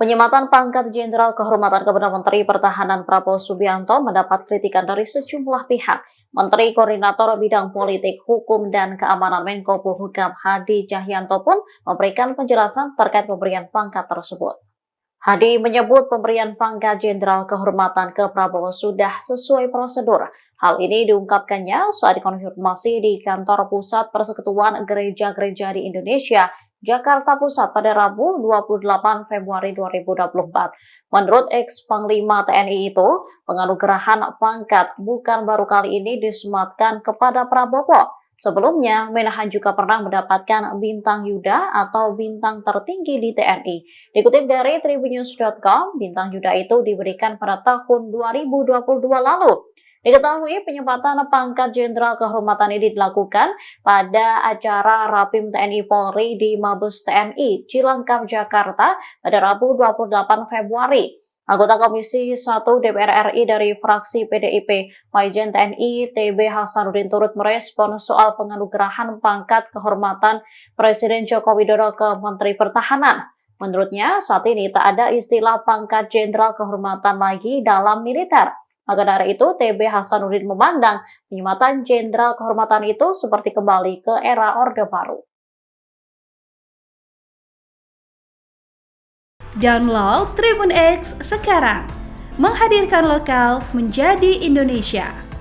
Penyematan pangkat Jenderal Kehormatan kepada Menteri Pertahanan Prabowo Subianto mendapat kritikan dari sejumlah pihak. Menteri Koordinator Bidang Politik, Hukum, dan Keamanan Menko Polhukam Hadi Cahyanto pun memberikan penjelasan terkait pemberian pangkat tersebut. Hadi menyebut pemberian pangkat Jenderal Kehormatan ke Prabowo sudah sesuai prosedur. Hal ini diungkapkannya saat dikonfirmasi di kantor pusat Persekutuan Gereja-Gereja di Indonesia, Jakarta Pusat pada Rabu 28 Februari 2024. Menurut ex-Panglima TNI itu, penganugerahan pangkat bukan baru kali ini disematkan kepada Prabowo. Sebelumnya, Menahan juga pernah mendapatkan bintang Yuda atau bintang tertinggi di TNI. Dikutip dari tribunnews.com, bintang Yuda itu diberikan pada tahun 2022 lalu. Diketahui penyempatan pangkat Jenderal Kehormatan ini dilakukan pada acara Rapim TNI Polri di Mabes TNI Cilangkap, Jakarta pada Rabu 28 Februari. Anggota Komisi 1 DPR RI dari fraksi PDIP, Majen TNI TB Hasanuddin turut merespon soal penganugerahan pangkat kehormatan Presiden Joko Widodo ke Menteri Pertahanan. Menurutnya, saat ini tak ada istilah pangkat Jenderal Kehormatan lagi dalam militer. Maka dari itu, TB Hasanuddin memandang penyematan Jenderal Kehormatan itu seperti kembali ke era Orde Baru. Download Tribun X sekarang, menghadirkan lokal menjadi Indonesia.